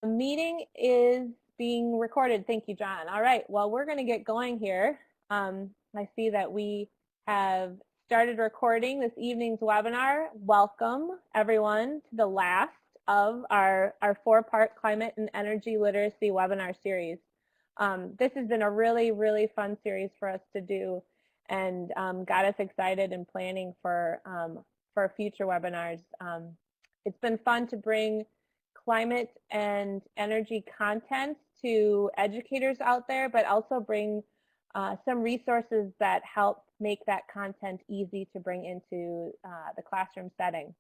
Meeting is being recorded. Thank you, John. All right, well, we're going to get going here. I see that we have started recording this evening's webinar. Welcome, everyone, to the last of our four-part climate and energy literacy webinar series. This has been a really, really fun series for us to do and got us excited and planning for future webinars. It's been fun to bring climate and energy content to educators out there, but also bring some resources that help make that content easy to bring into the classroom setting.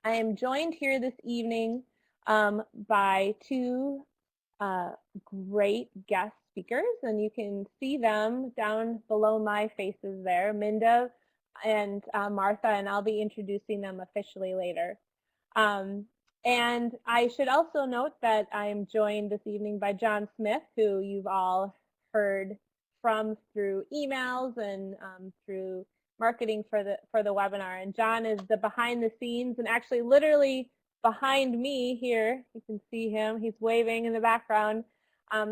I am joined here this evening by two great guest speakers, and you can see them down below my faces there, Minda and Martha, and I'll be introducing them officially later. And I should also note that I am joined this evening by John Smith, who you've all heard from through emails and through marketing for the webinar. And John is the behind the scenes, and actually literally behind me here, you can see him, he's waving in the background.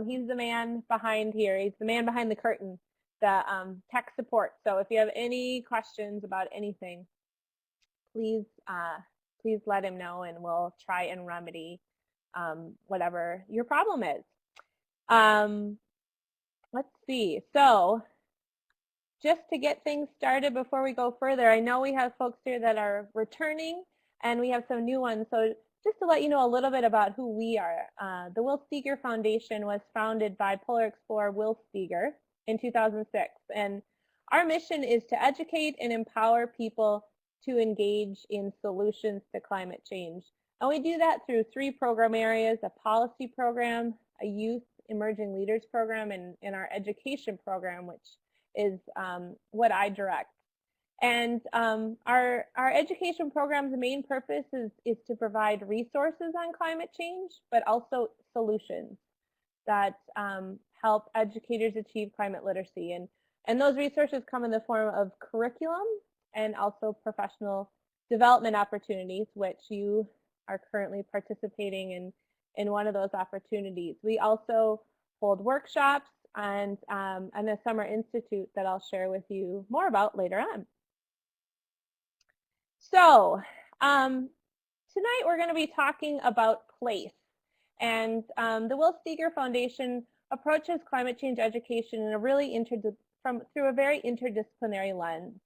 He's the man behind here. He's the man behind the curtain, the tech support. So if you have any questions about anything, please let him know, and we'll try and remedy whatever your problem is. Let's see. So just to get things started before we go further, I know we have folks here that are returning, and we have some new ones. So just to let you know a little bit about who we are, the Will Steger Foundation was founded by polar explorer Will Steger in 2006. And our mission is to educate and empower people to engage in solutions to climate change. And we do that through three program areas: a policy program, a youth emerging leaders program, and our education program, which is what I direct. And our education program's main purpose is to provide resources on climate change, but also solutions that help educators achieve climate literacy. And those resources come in the form of curriculum and also professional development opportunities, which you are currently participating in one of those opportunities. We also hold workshops and a summer institute that I'll share with you more about later on. So tonight we're going to be talking about place. And the Will Steger Foundation approaches climate change education in a really through a very interdisciplinary lens.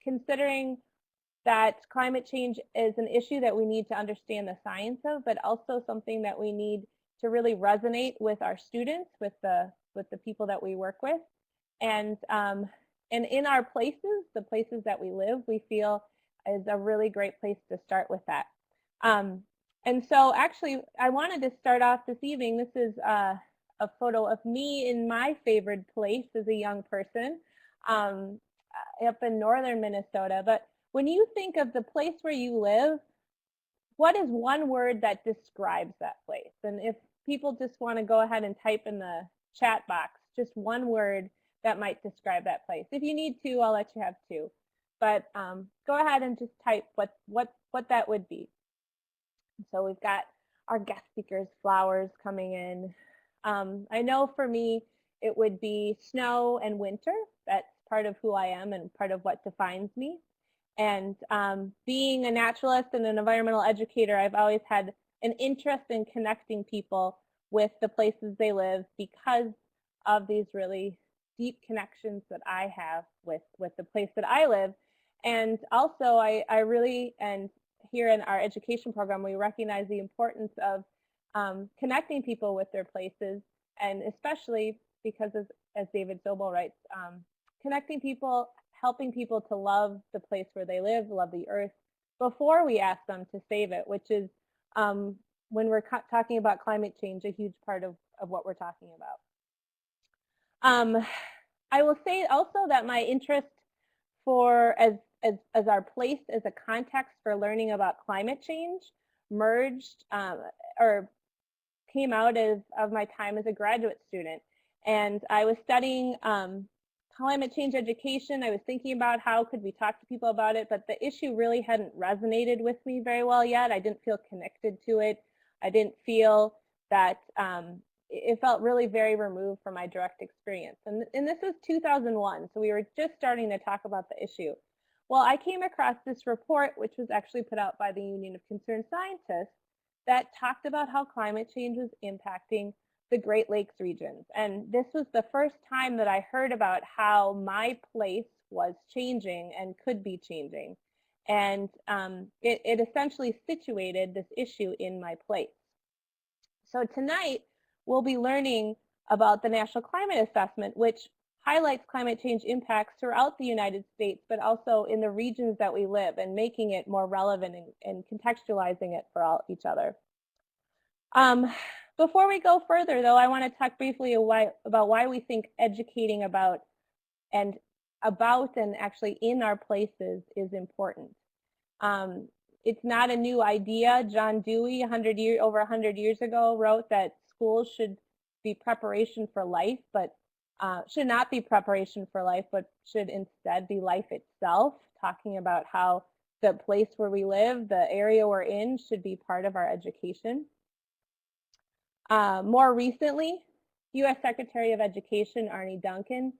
Considering that climate change is an issue that we need to understand the science of, but also something that we need to really resonate with our students, with the people that we work with, and in our places, the places that we live, we feel is a really great place to start with that. And so actually, I wanted to start off this evening. This is a photo of me in my favorite place as a young person. Up in northern Minnesota. But when you think of the place where you live, what is one word that describes that place? And if people just want to go ahead and type in the chat box, just one word that might describe that place. If you need to, I'll let you have two. But go ahead and just type what that would be. So we've got our guest speakers, flowers coming in. I know for me, it would be snow and winter. That's part of who I am and part of what defines me. And being a naturalist and an environmental educator, I've always had an interest in connecting people with the places they live because of these really deep connections that I have with the place that I live. And also I really, and here in our education program, we recognize the importance of connecting people with their places, and especially because as David Sobel writes, connecting people, helping people to love the place where they live, love the earth, before we ask them to save it, which is, when we're talking about climate change, a huge part of what we're talking about. I will say also that my interest for, as our place as a context for learning about climate change merged or came out of my time as a graduate student. And I was studying climate change education. I was thinking about how could we talk to people about it, but the issue really hadn't resonated with me very well yet. I didn't feel connected to it. I didn't feel that it felt really very removed from my direct experience. And this was 2001, so we were just starting to talk about the issue. Well, I came across this report, which was actually put out by the Union of Concerned Scientists, that talked about how climate change was impacting the Great Lakes regions. And this was the first time that I heard about how my place was changing and could be changing. And it essentially situated this issue in my place. So tonight, we'll be learning about the National Climate Assessment, which highlights climate change impacts throughout the United States, but also in the regions that we live, and making it more relevant and contextualizing it for each other. Before we go further, though, I want to talk briefly about why we think educating about and actually in our places is important. It's not a new idea. John Dewey, over 100 years ago, wrote that schools should be preparation for life, but should not be preparation for life, but should instead be life itself, talking about how the place where we live, the area we're in, should be part of our education. More recently, U.S. Secretary of Education Arne Duncan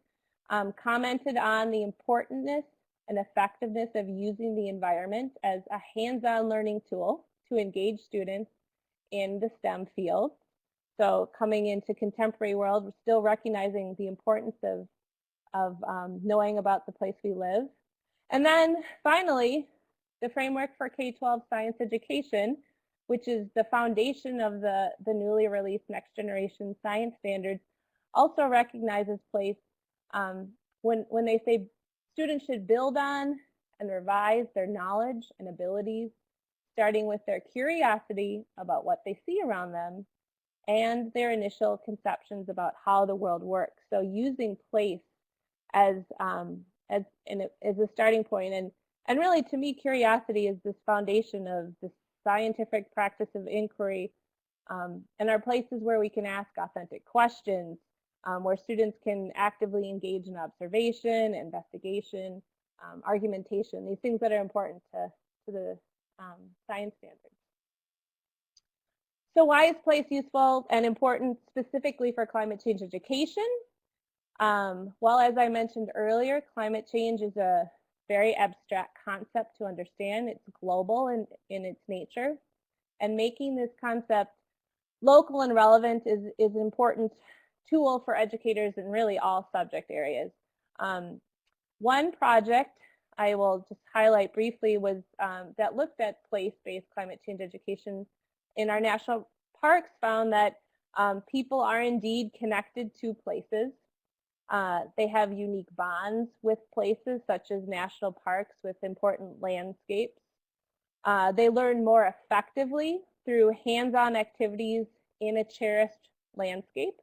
commented on the importance and effectiveness of using the environment as a hands-on learning tool to engage students in the STEM field. So coming into contemporary world, we're still recognizing the importance of knowing about the place we live. And then finally, the framework for K-12 science education, which is the foundation of the newly released Next Generation Science Standards, also recognizes place when they say students should build on and revise their knowledge and abilities, starting with their curiosity about what they see around them and their initial conceptions about how the world works. So using place as a starting point, and really, to me, curiosity is this foundation of the scientific practice of inquiry, and are places where we can ask authentic questions, where students can actively engage in observation, investigation, argumentation, these things that are important to the science standards. So why is place useful and important specifically for climate change education? Well, as I mentioned earlier, climate change is a very abstract concept to understand. It's global in its nature. And making this concept local and relevant is an important tool for educators in really all subject areas. One project I will just highlight briefly was that looked at place-based climate change education in our national parks, found that people are indeed connected to places. They have unique bonds with places, such as national parks with important landscapes. They learn more effectively through hands-on activities in a cherished landscape,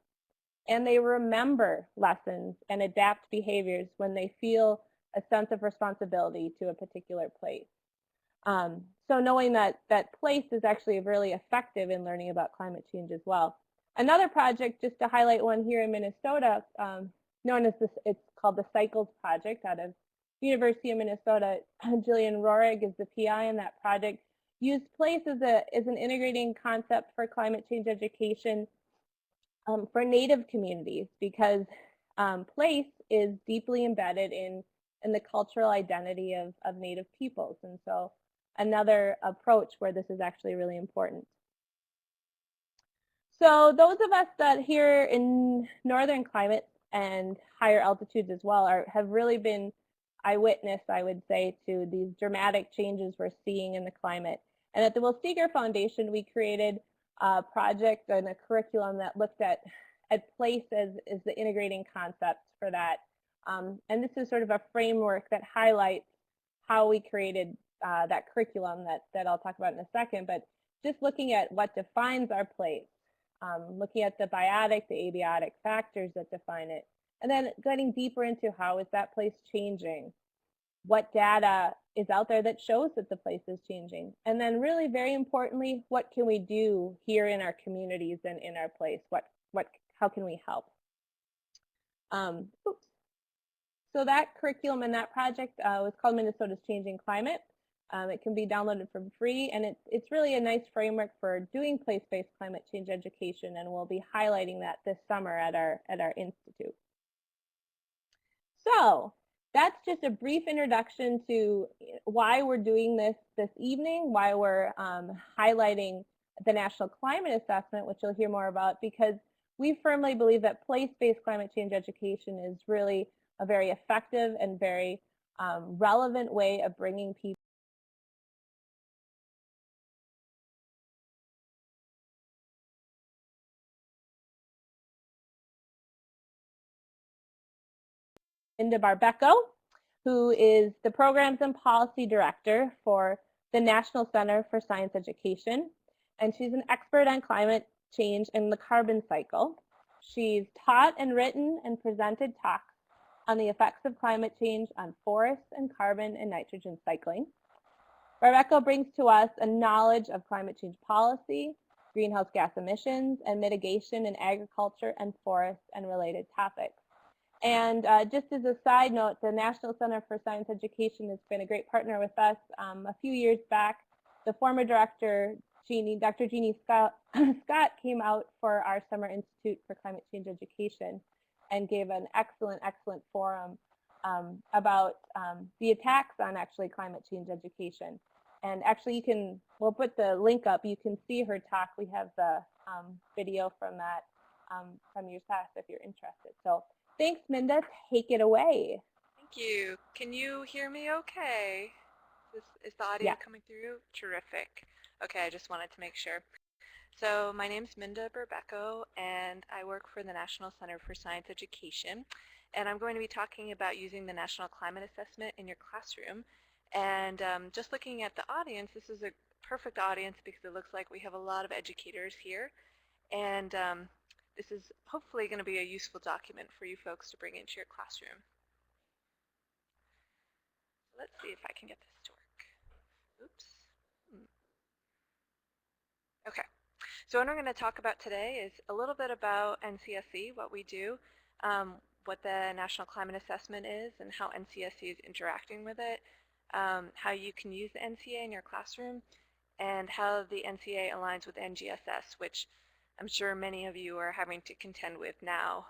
and they remember lessons and adapt behaviors when they feel a sense of responsibility to a particular place. So knowing that place is actually really effective in learning about climate change as well. Another project, just to highlight one here in Minnesota, known as it's called the Cycles Project out of the University of Minnesota. Jillian Rohrig is the PI in that project. Used place as an integrating concept for climate change education for Native communities, because place is deeply embedded in the cultural identity of Native peoples. And so another approach where this is actually really important. So those of us that here in northern climates and higher altitudes as well have really been eyewitness, I would say, to these dramatic changes we're seeing in the climate. And at the Will Steger Foundation, we created a project and a curriculum that looked at place as the integrating concept for that. And this is sort of a framework that highlights how we created that curriculum that I'll talk about in a second, but just looking at what defines our place, looking at the biotic, the abiotic factors that define it, and then getting deeper into how is that place changing, what data is out there that shows that the place is changing, and then really very importantly, what can we do here in our communities and in our place, how can we help? So that curriculum and that project was called Minnesota's Changing Climate, It can be downloaded for free, and it's really a nice framework for doing place-based climate change education, and we'll be highlighting that this summer at our institute. So that's just a brief introduction to why we're doing this evening, why we're highlighting the National Climate Assessment, which you'll hear more about, because we firmly believe that place-based climate change education is really a very effective and very relevant way of bringing people Minda Berbeco, who is the Programs and Policy Director for the National Center for Science Education. And she's an expert on climate change and the carbon cycle. She's taught and written and presented talks on the effects of climate change on forests and carbon and nitrogen cycling. Berbeco brings to us a knowledge of climate change policy, greenhouse gas emissions, and mitigation in agriculture and forest and related topics. And just as a side note, the National Center for Science Education has been a great partner with us. A few years back, the former director, Dr. Jeannie Scott, came out for our Summer Institute for Climate Change Education and gave an excellent forum about the attacks on actually climate change education. And actually we'll put the link up, you can see her talk. We have the video from that from years past if you're interested. So thanks, Minda. Take it away. Thank you. Can you hear me okay? Is the audio coming through? Terrific. Okay, I just wanted to make sure. So my name's Minda Berbeco, and I work for the National Center for Science Education. And I'm going to be talking about using the National Climate Assessment in your classroom. And just looking at the audience, this is a perfect audience because it looks like we have a lot of educators here. And this is hopefully going to be a useful document for you folks to bring into your classroom. Let's see if I can get this to work. Oops. Okay. So what I'm going to talk about today is a little bit about NCSE, what we do, what the National Climate Assessment is, and how NCSE is interacting with it, how you can use the NCA in your classroom, and how the NCA aligns with NGSS, which I'm sure many of you are having to contend with now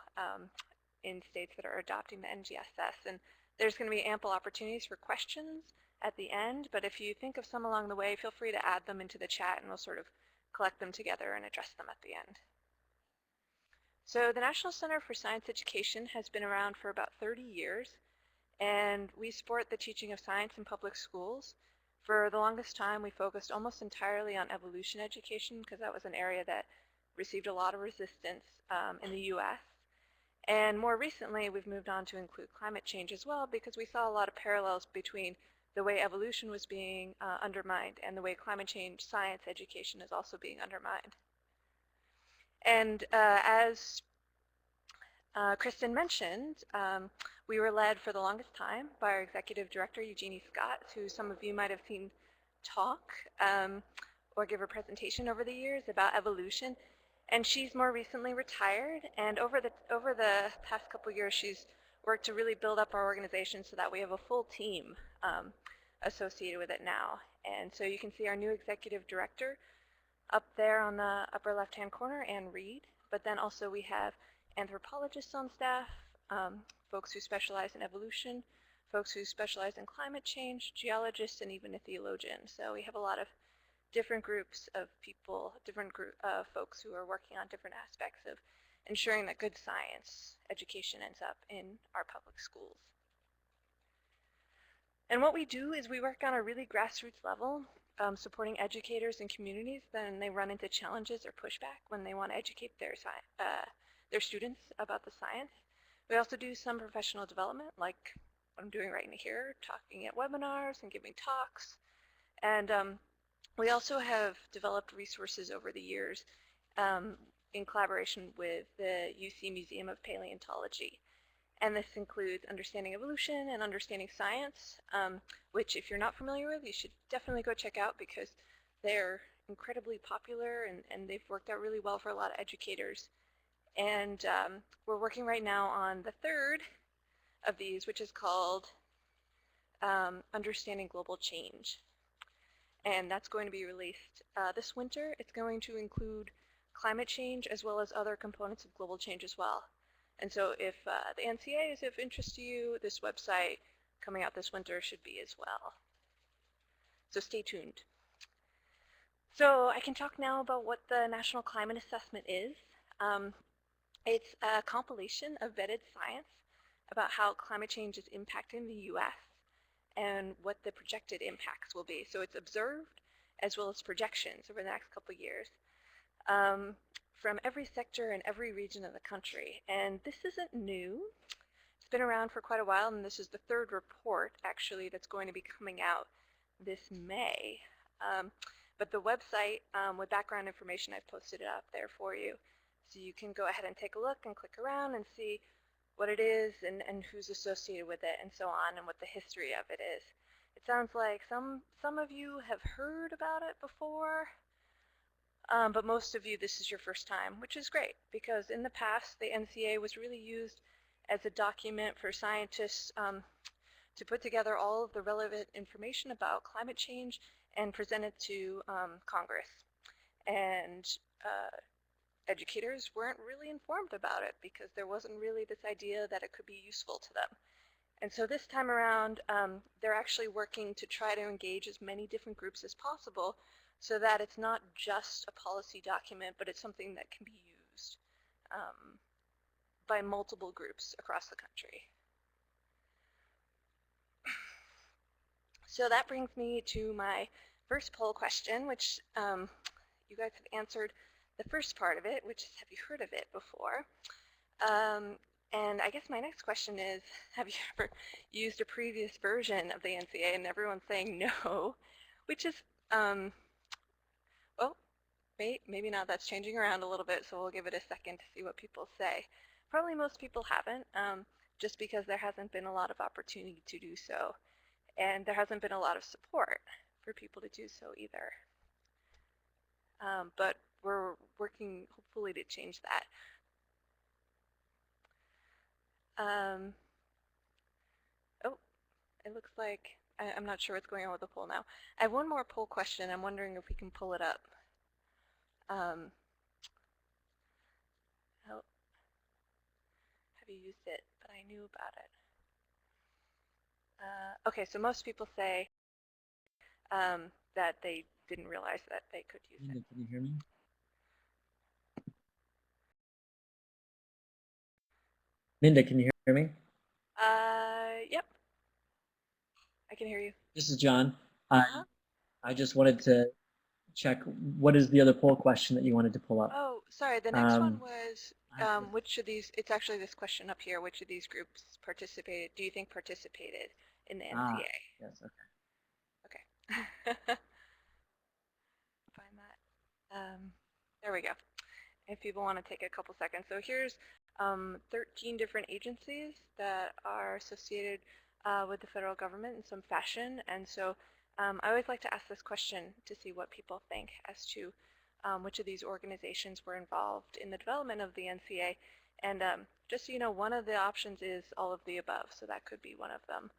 in states that are adopting the NGSS. And there's going to be ample opportunities for questions at the end, but if you think of some along the way, feel free to add them into the chat and we'll sort of collect them together and address them at the end. So the National Center for Science Education has been around for about 30 years, and we support the teaching of science in public schools. For the longest time, we focused almost entirely on evolution education because that was an area that received a lot of resistance in the US. And more recently, we've moved on to include climate change as well because we saw a lot of parallels between the way evolution was being undermined and the way climate change science education is also being undermined. And as Kristen mentioned, we were led for the longest time by our executive director, Eugenie Scott, who some of you might have seen talk or give a presentation over the years about evolution. And she's more recently retired, and over the past couple years, she's worked to really build up our organization so that we have a full team associated with it now. And so you can see our new executive director up there on the upper left-hand corner, Anne Reed, but then also we have anthropologists on staff, folks who specialize in evolution, folks who specialize in climate change, geologists, and even a theologian. So we have a lot of different groups of people, different folks who are working on different aspects of ensuring that good science education ends up in our public schools. And what we do is we work on a really grassroots level, supporting educators and communities. Then they run into challenges or pushback when they want to educate their students about the science. We also do some professional development, like what I'm doing right here, talking at webinars and giving talks. And we also have developed resources over the years in collaboration with the UC Museum of Paleontology. And this includes understanding evolution and understanding science, which if you're not familiar with, you should definitely go check out because they're incredibly popular and they've worked out really well for a lot of educators. And we're working right now on the third of these, which is called Understanding Global Change. and that's going to be released this winter. It's going to include climate change as well as other components of global change as well. And so if the NCA is of interest to you, this website coming out this winter should be as well. So stay tuned. So I can talk now about what the National Climate Assessment is. It's a compilation of vetted science about how climate change is impacting the U.S. and what the projected impacts will be. So it's observed as well as projections over the next couple of years from every sector and every region of the country. And this isn't new. It's been around for quite a while, and this is the third report actually that's going to be coming out this May. But the website with background information, I've posted it up there for you. So you can go ahead and take a look and click around and see what it is and who's associated with it and so on, and what the history of it is. It sounds like some of you have heard about it before, but most of you, this is your first time, which is great, because in the past the NCA was really used as a document for scientists to put together all of the relevant information about climate change and present it to Congress. And educators weren't really informed about it because there wasn't really this idea that it could be useful to them. And so this time around, they're actually working to try to engage as many different groups as possible so that it's not just a policy document, but it's something that can be used by multiple groups across the country. So that brings me to my first poll question, which you guys have answered the first part of it, which is, have you heard of it before? And I guess my next question is, have you ever used a previous version of the NCA? And everyone's saying no, which is, well, maybe not. That's changing around a little bit, so we'll give it a second to see what people say. Probably most people haven't, just because there hasn't been a lot of opportunity to do so. And there hasn't been a lot of support for people to do so either. But we're working hopefully to change that. Oh, it looks like, I'm not sure what's going on with the poll now. I have one more poll question. I'm wondering if we can pull it up. Oh, have you used it? But I knew about it. Okay, so most people say that they didn't realize that they could use it. Can you hear me? Minda, can you hear me? Yep. I can hear you. This is John. I just wanted to check, what is the other poll question that you wanted to pull up? Oh, sorry. The next one was which of these, it's actually this question up here, which of these groups participated, do you think participated in the NCA? Yes, okay. Okay. Find that. There we go. If people want to take a couple seconds. So here's 13 different agencies that are associated with the federal government in some fashion. And so I always like to ask this question to see what people think as to which of these organizations were involved in the development of the NCA. And just so you know, one of the options is all of the above, so that could be one of them.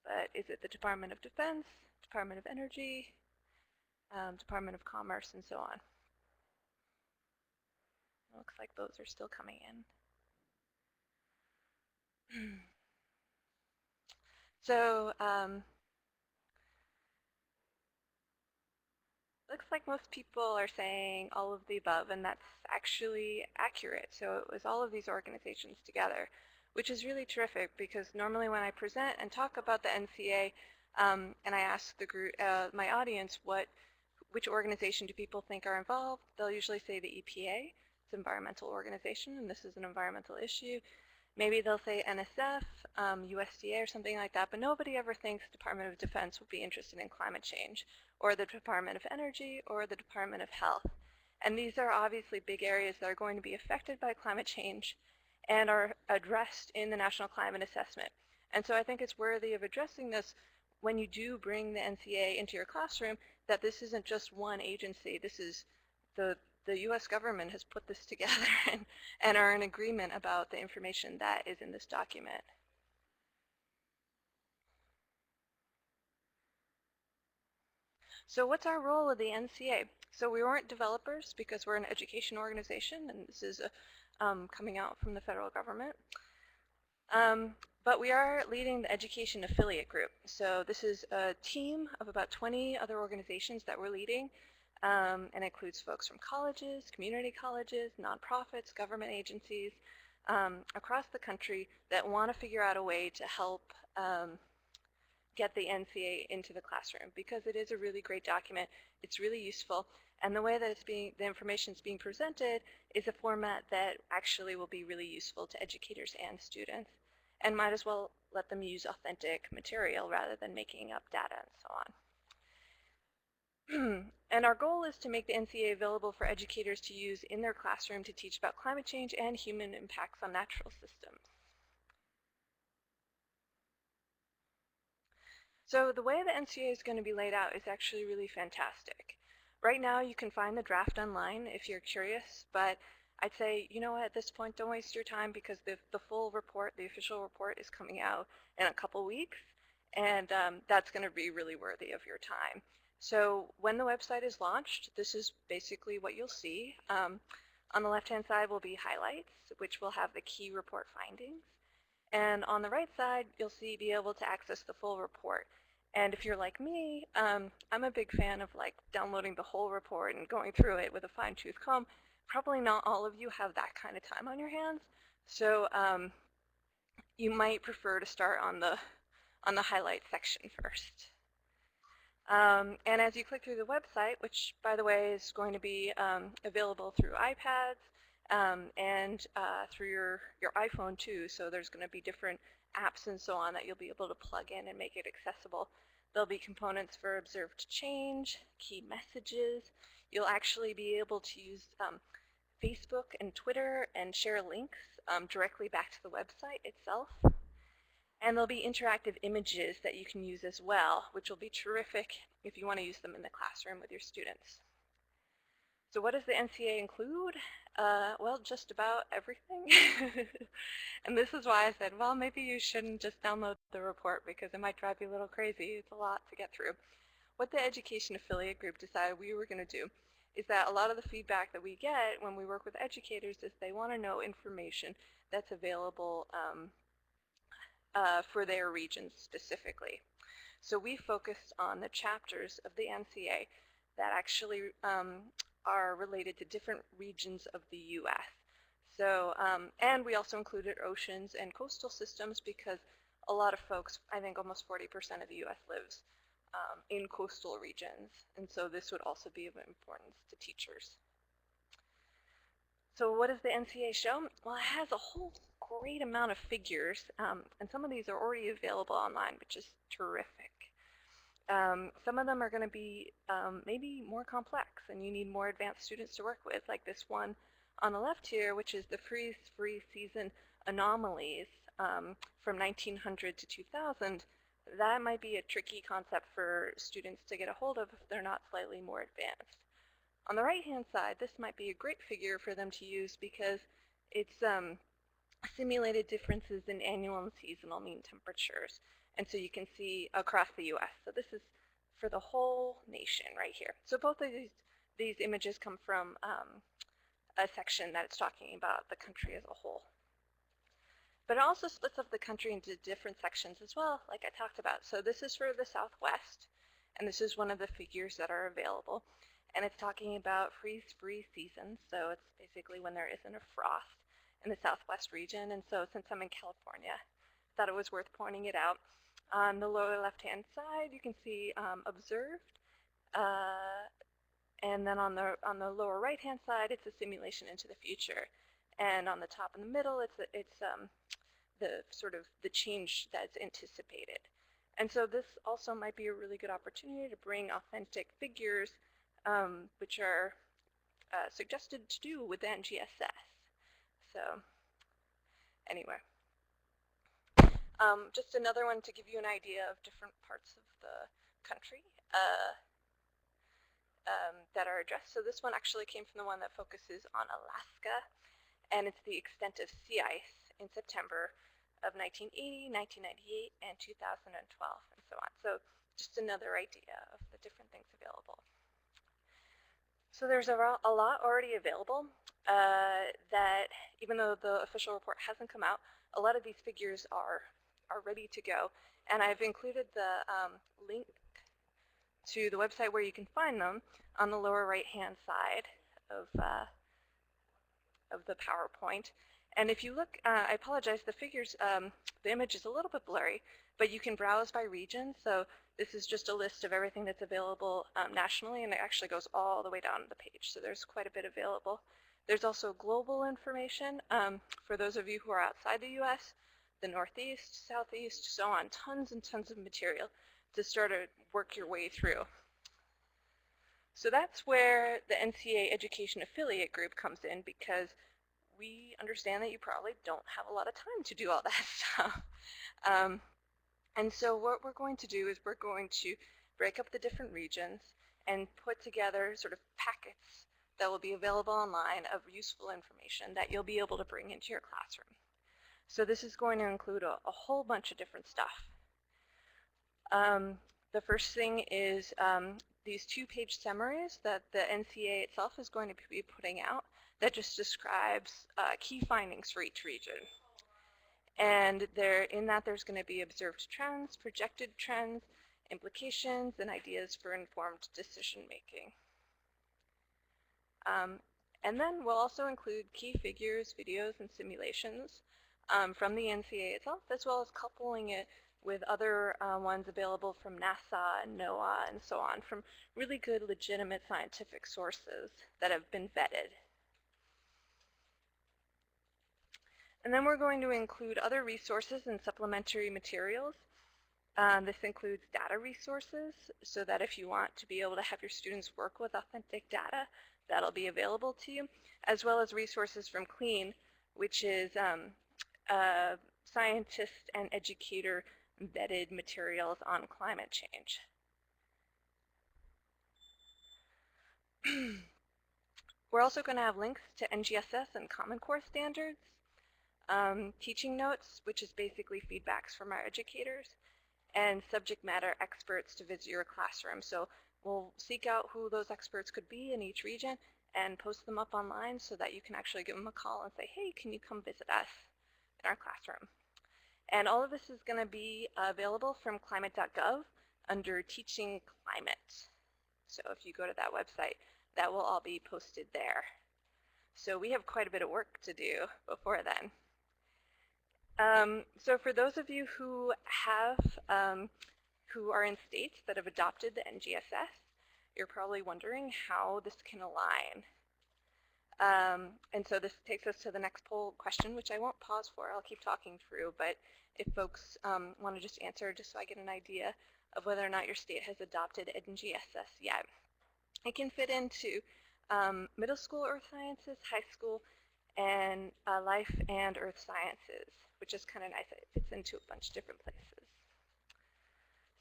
But is it the Department of Defense, Department of Energy, Department of Commerce, and so on? It looks like those are still coming in. So looks like most people are saying all of the above, and that's actually accurate. So it was all of these organizations together, which is really terrific, because normally when I present and talk about the NCA and I ask the group, my audience, which organization do people think are involved, they'll usually say the EPA. It's an environmental organization, and this is an environmental issue. Maybe they'll say NSF, USDA, or something like that, but nobody ever thinks Department of Defense would be interested in climate change, or the Department of Energy, or the Department of Health. And these are obviously big areas that are going to be affected by climate change and are addressed in the National Climate Assessment. And so I think it's worthy of addressing this when you do bring the NCA into your classroom, that this isn't just one agency. This is the U.S. government has put this together and are in agreement about the information that is in this document. So what's our role with the NCA? So we weren't developers because we're an education organization, and this is coming out from the federal government. But we are leading the education affiliate group. So this is a team of about 20 other organizations that we're leading, and includes folks from colleges, community colleges, nonprofits, government agencies across the country that want to figure out a way to help get the NCA into the classroom, because it is a really great document. It's really useful, and the way that the information is being presented is a format that actually will be really useful to educators and students, and might as well let them use authentic material rather than making up data and so on. And our goal is to make the NCA available for educators to use in their classroom to teach about climate change and human impacts on natural systems. So the way the NCA is going to be laid out is actually really fantastic. Right now you can find the draft online if you're curious, but I'd say, you know what, at this point don't waste your time, because the full report, the official report, is coming out in a couple weeks, and that's going to be really worthy of your time. So when the website is launched, this is basically what you'll see. On the left-hand side will be highlights, which will have the key report findings. And on the right side, you'll be able to access the full report. And if you're like me, I'm a big fan of like downloading the whole report and going through it with a fine-tooth comb. Probably not all of you have that kind of time on your hands, so you might prefer to start on the highlight section first. And as you click through the website, which by the way is going to be available through iPads and through your iPhone too, so there's going to be different apps and so on that you'll be able to plug in and make it accessible. There'll be components for observed change, key messages. You'll actually be able to use Facebook and Twitter and share links directly back to the website itself. And there'll be interactive images that you can use as well, which will be terrific if you want to use them in the classroom with your students. So what does the NCA include? Well, just about everything. And this is why I said, well, maybe you shouldn't just download the report, because it might drive you a little crazy. It's a lot to get through. What the education affiliate group decided we were going to do is that a lot of the feedback that we get when we work with educators is they want to know information that's available for their regions specifically. So we focused on the chapters of the NCA that actually are related to different regions of the U.S. So, and we also included oceans and coastal systems, because a lot of folks, I think almost 40% of the U.S. lives in coastal regions, and so this would also be of importance to teachers. So what does the NCA show? Well, it has a whole great amount of figures, and some of these are already available online, which is terrific. Some of them are going to be maybe more complex, and you need more advanced students to work with, like this one on the left here, which is the freeze-free season anomalies from 1900 to 2000. That might be a tricky concept for students to get a hold of if they're not slightly more advanced. On the right-hand side, this might be a great figure for them to use, because it's simulated differences in annual and seasonal mean temperatures. And so you can see across the U.S. So this is for the whole nation right here. So both of these images come from a section that it's talking about the country as a whole. But it also splits up the country into different sections as well, like I talked about. So this is for the Southwest, and this is one of the figures that are available. And it's talking about freeze-free seasons, so it's basically when there isn't a frost in the Southwest region. And so since I'm in California, I thought it was worth pointing it out. On the lower left-hand side, you can see observed, and then on the lower right-hand side, it's a simulation into the future. And on the top in the middle, it's the sort of the change that's anticipated. And so this also might be a really good opportunity to bring authentic figures, which are suggested to do with NGSS. So anyway, just another one to give you an idea of different parts of the country that are addressed. So this one actually came from the one that focuses on Alaska, and it's the extent of sea ice in September of 1980, 1998, and 2012, and so on. So just another idea of the different things available. So there's a lot already available that even though the official report hasn't come out, a lot of these figures are ready to go. And I've included the link to the website where you can find them on the lower right-hand side of the PowerPoint. And if you look, I apologize, the figures, the image is a little bit blurry, but you can browse by region. So this is just a list of everything that's available nationally, and it actually goes all the way down the page. So there's quite a bit available. There's also global information for those of you who are outside the US, the Northeast, Southeast, so on. Tons and tons of material to start to work your way through. So that's where the NCA Education Affiliate Group comes in, because we understand that you probably don't have a lot of time to do all that stuff. And so what we're going to do is we're going to break up the different regions and put together sort of packets that will be available online of useful information that you'll be able to bring into your classroom. So this is going to include a whole bunch of different stuff. The first thing is these two-page summaries that the NCA itself is going to be putting out that just describes key findings for each region. And in that there's going to be observed trends, projected trends, implications, and ideas for informed decision making. And then we'll also include key figures, videos, and simulations from the NCA itself, as well as coupling it with other ones available from NASA and NOAA and so on, from really good, legitimate scientific sources that have been vetted. And then we're going to include other resources and supplementary materials. This includes data resources, so that if you want to be able to have your students work with authentic data, that'll be available to you, as well as resources from CLEAN, which is scientist and educator vetted materials on climate change. We're also going to have links to NGSS and Common Core standards, teaching notes, which is basically feedbacks from our educators, and subject matter experts to visit your classroom. So we'll seek out who those experts could be in each region and post them up online so that you can actually give them a call and say, hey, can you come visit us in our classroom? And all of this is going to be available from climate.gov under Teaching Climate. So if you go to that website, that will all be posted there. So we have quite a bit of work to do before then. So for those of you who are in states that have adopted the NGSS, you're probably wondering how this can align. And so this takes us to the next poll question, which I won't pause for. I'll keep talking through, but if folks want to just answer, just so I get an idea of whether or not your state has adopted NGSS yet. It can fit into middle school earth sciences, high school, and life and earth sciences, which is kind of nice. It fits into a bunch of different places.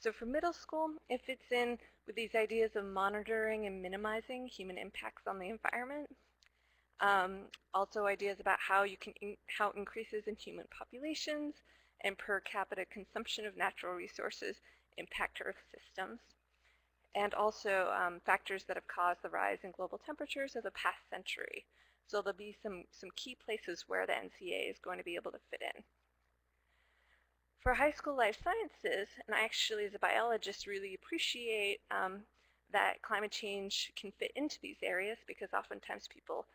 So for middle school, it fits in with these ideas of monitoring and minimizing human impacts on the environment. Also ideas about how increases in human populations and per capita consumption of natural resources impact Earth systems. And also factors that have caused the rise in global temperatures of the past century. So there'll be some key places where the NCA is going to be able to fit in. For high school life sciences, and I actually as a biologist really appreciate that climate change can fit into these areas, because oftentimes people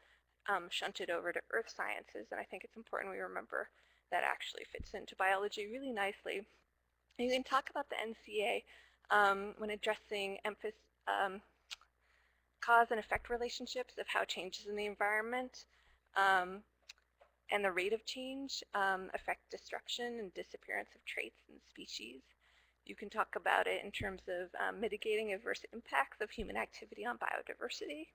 shunt it over to earth sciences, and I think it's important we remember that actually fits into biology really nicely. And you can talk about the NCA when addressing cause and effect relationships of how changes in the environment and the rate of change affect destruction and disappearance of traits and species. You can talk about it in terms of mitigating adverse impacts of human activity on biodiversity,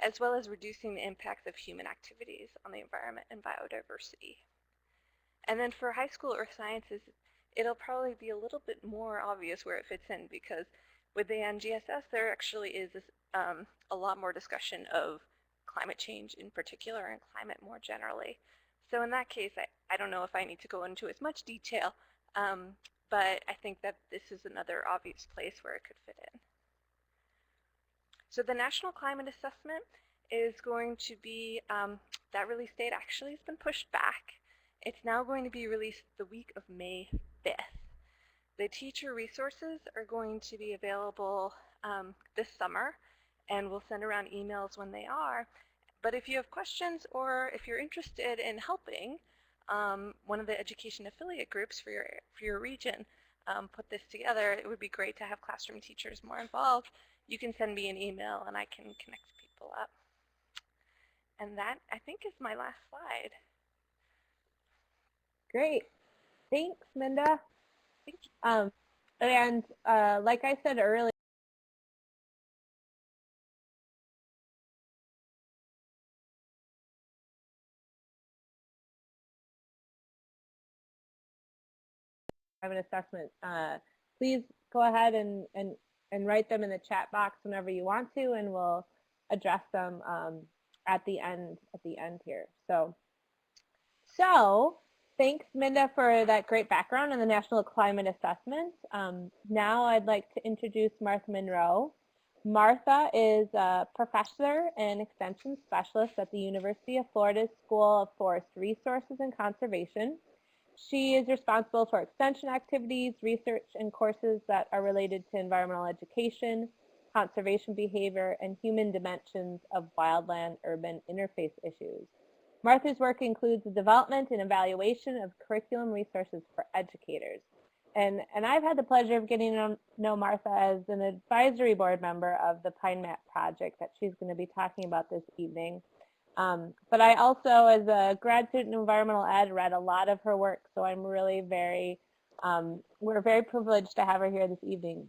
as well as reducing the impacts of human activities on the environment and biodiversity. And then for high school earth sciences, it'll probably be a little bit more obvious where it fits in, because with the NGSS, there actually is a lot more discussion of climate change in particular and climate more generally. So in that case, I don't know if I need to go into as much detail, but I think that this is another obvious place where it could fit in. So the National Climate Assessment is going to be, that release date actually has been pushed back. It's now going to be released the week of May 5th. The teacher resources are going to be available this summer, and we'll send around emails when they are. But if you have questions or if you're interested in helping one of the education affiliate groups for your region put this together, it would be great to have classroom teachers more involved. You can send me an email and I can connect people up. And that, I think, is my last slide. Great. Thanks, Minda. Thank you. And like I said earlier, climate assessment, please go ahead and write them in the chat box whenever you want to, and we'll address them at the end here. So thanks, Minda, for that great background on the National Climate Assessment. Now I'd like to introduce Martha Monroe. Martha is a professor and extension specialist at the University of Florida's School of Forest Resources and Conservation. She is responsible for extension activities, research, and courses that are related to environmental education, conservation behavior, and human dimensions of wildland-urban interface issues. Martha's work includes the development and evaluation of curriculum resources for educators. And I've had the pleasure of getting to know Martha as an advisory board member of the PINEMAP project that she's going to be talking about this evening. But I also, as a grad student in environmental ed, read a lot of her work, so I'm really we're very privileged to have her here this evening.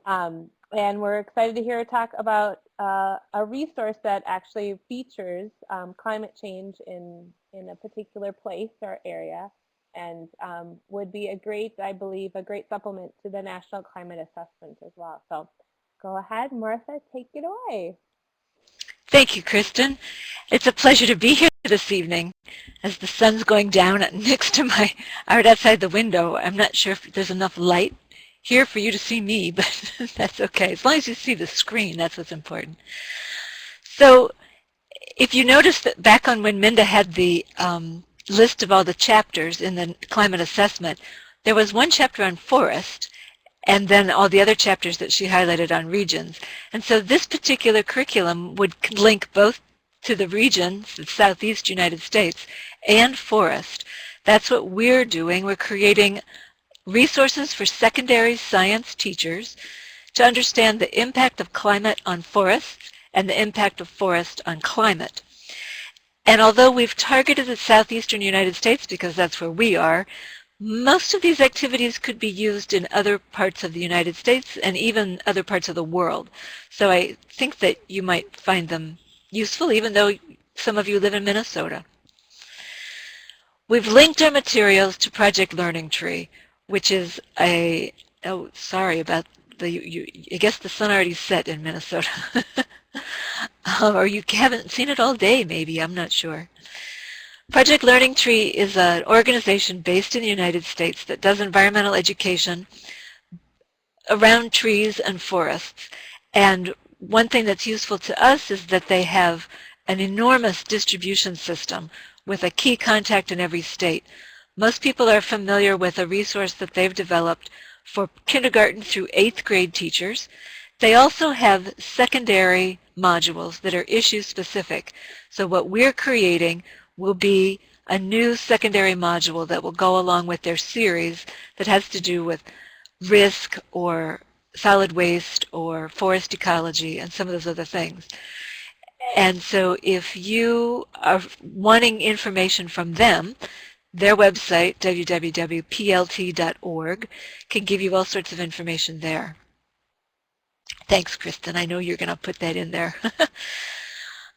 And we're excited to hear her talk about a resource that actually features climate change in a particular place or area, and would be I believe, a great supplement to the National Climate Assessment as well. So go ahead, Martha, take it away. Thank you, Kristen. It's a pleasure to be here this evening as the sun's going down next to out outside the window. I'm not sure if there's enough light here for you to see me, but that's okay. As long as you see the screen, that's what's important. So if you notice that back on when Minda had the list of all the chapters in the climate assessment, there was one chapter on forest, and then all the other chapters that she highlighted on regions. And so this particular curriculum would link both to the regions, the Southeast United States, and forest. That's what we're doing. We're creating resources for secondary science teachers to understand the impact of climate on forests and the impact of forest on climate. And although we've targeted the Southeastern United States because that's where we are, most of these activities could be used in other parts of the United States and even other parts of the world. So I think that you might find them useful, even though some of you live in Minnesota. We've linked our materials to Project Learning Tree, which is I guess the sun already set in Minnesota. Or you haven't seen it all day, maybe, I'm not sure. Project Learning Tree is an organization based in the United States that does environmental education around trees and forests. And one thing that's useful to us is that they have an enormous distribution system with a key contact in every state. Most people are familiar with a resource that they've developed for kindergarten through 8th grade teachers. They also have secondary modules that are issue specific. So what we're creating will be a new secondary module that will go along with their series that has to do with risk or solid waste or forest ecology and some of those other things. And so if you are wanting information from them, their website, www.plt.org, can give you all sorts of information there. Thanks, Kristen. I know you're going to put that in there.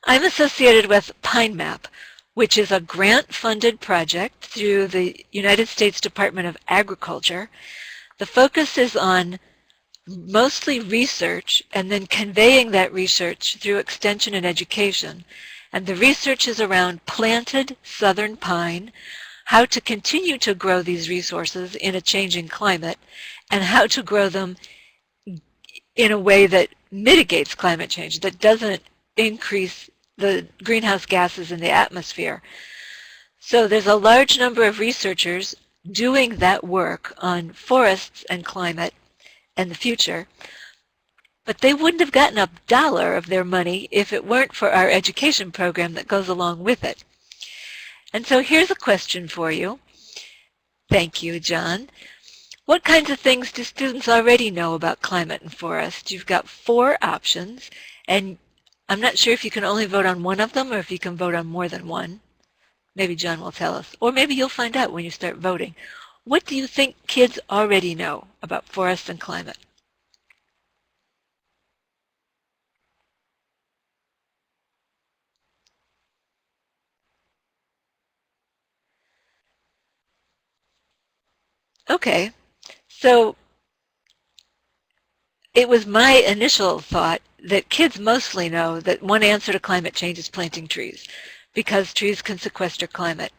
I'm associated with PINEMAP, which is a grant-funded project through the United States Department of Agriculture. The focus is on mostly research and then conveying that research through extension and education. And the research is around planted southern pine, how to continue to grow these resources in a changing climate, and how to grow them in a way that mitigates climate change, that doesn't increase the greenhouse gases in the atmosphere. So there's a large number of researchers doing that work on forests and climate and the future, but they wouldn't have gotten a dollar of their money if it weren't for our education program that goes along with it. And so here's a question for you. Thank you, John. What kinds of things do students already know about climate and forest? You've got 4 options, and I'm not sure if you can only vote on one of them or if you can vote on more than one. Maybe John will tell us, or maybe you'll find out when you start voting. What do you think kids already know about forests and climate? Okay, so it was my initial thought that kids mostly know that one answer to climate change is planting trees, because trees can sequester climate.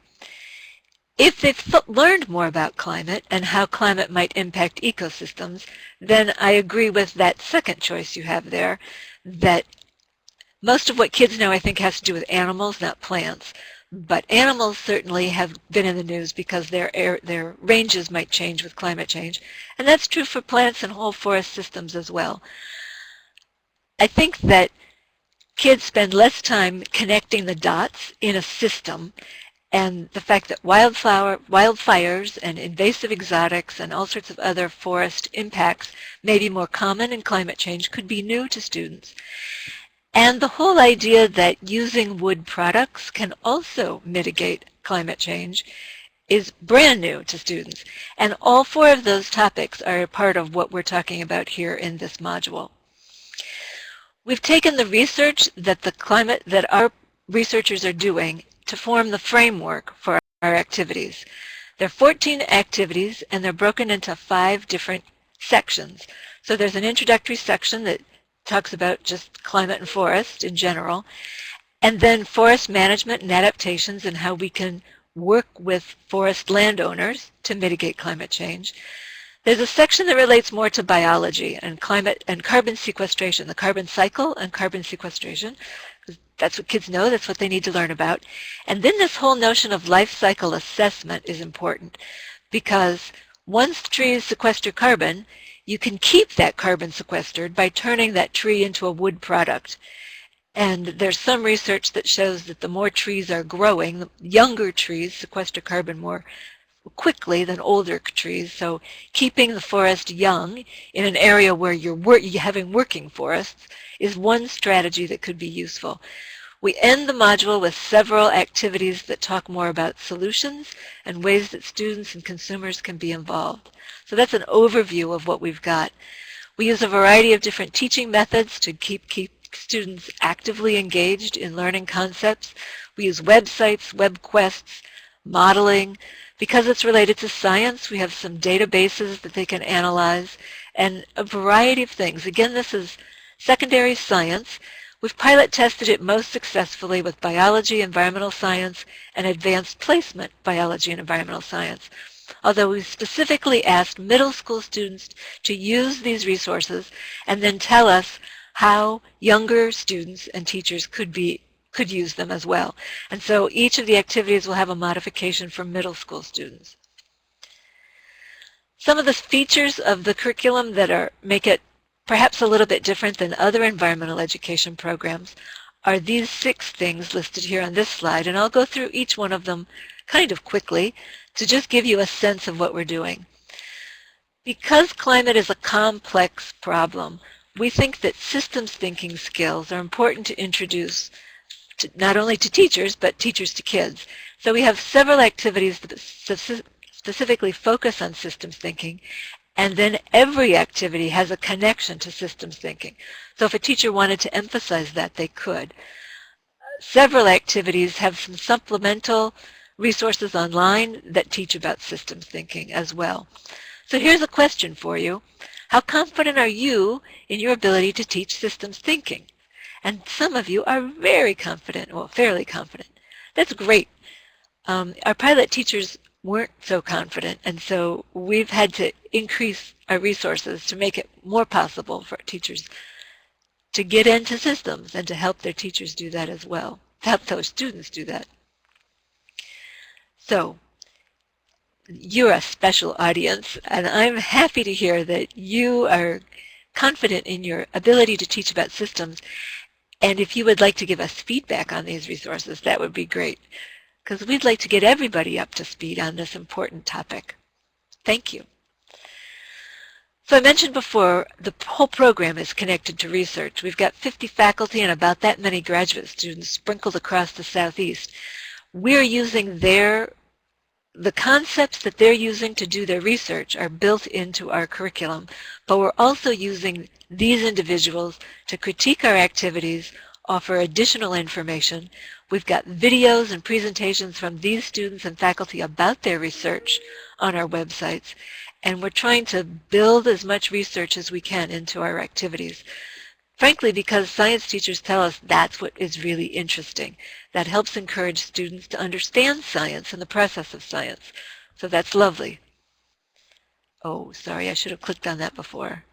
If they've learned more about climate and how climate might impact ecosystems, then I agree with that second choice you have there, that most of what kids know, I think, has to do with animals, not plants. But animals certainly have been in the news because their ranges might change with climate change. And that's true for plants and whole forest systems as well. I think that kids spend less time connecting the dots in a system, and the fact that wildfires and invasive exotics and all sorts of other forest impacts may be more common in climate change could be new to students. And the whole idea that using wood products can also mitigate climate change is brand new to students. And all 4 of those topics are a part of what we're talking about here in this module. We've taken the research that our researchers are doing to form the framework for our activities. There are 14 activities, and they're broken into 5 different sections. So there's an introductory section that talks about just climate and forest in general, and then forest management and adaptations and how we can work with forest landowners to mitigate climate change. There's a section that relates more to biology and climate and carbon sequestration, the carbon cycle and carbon sequestration. That's what kids know, that's what they need to learn about. And then this whole notion of life cycle assessment is important, because once trees sequester carbon, you can keep that carbon sequestered by turning that tree into a wood product. And there's some research that shows that the more trees are growing, the younger trees sequester carbon more quickly than older trees. So keeping the forest young in an area where you're having working forests is one strategy that could be useful. We end the module with several activities that talk more about solutions and ways that students and consumers can be involved. So that's an overview of what we've got. We use a variety of different teaching methods to keep students actively engaged in learning concepts. We use websites, web quests, modeling. Because it's related to science, we have some databases that they can analyze, and a variety of things. Again, this is secondary science. We've pilot tested it most successfully with biology, environmental science, and advanced placement biology and environmental science. Although we specifically asked middle school students to use these resources and then tell us how younger students and teachers could use them as well. And so each of the activities will have a modification for middle school students. Some of the features of the curriculum that make it perhaps a little bit different than other environmental education programs are these 6 things listed here on this slide, and I'll go through each one of them kind of quickly to just give you a sense of what we're doing. Because climate is a complex problem, we think that systems thinking skills are important to introduce not only to teachers, but teachers to kids. So we have several activities that specifically focus on systems thinking, and then every activity has a connection to systems thinking. So if a teacher wanted to emphasize that, they could. Several activities have some supplemental resources online that teach about systems thinking as well. So here's a question for you. How confident are you in your ability to teach systems thinking? And some of you are very confident, well, fairly confident. That's great. Our pilot teachers weren't so confident, and so we've had to increase our resources to make it more possible for teachers to get into systems and to help their teachers do that as well, to help those students do that. So you're a special audience, and I'm happy to hear that you are confident in your ability to teach about systems. And if you would like to give us feedback on these resources, that would be great, because we'd like to get everybody up to speed on this important topic. Thank you. So I mentioned before, the whole program is connected to research. We've got 50 faculty and about that many graduate students sprinkled across the Southeast. We're using the concepts that they're using to do their research are built into our curriculum, but we're also using these individuals to critique our activities, offer additional information. We've got videos and presentations from these students and faculty about their research on our websites, and we're trying to build as much research as we can into our activities. Frankly, because science teachers tell us that's what is really interesting. That helps encourage students to understand science and the process of science. So that's lovely. Oh, sorry, I should have clicked on that before.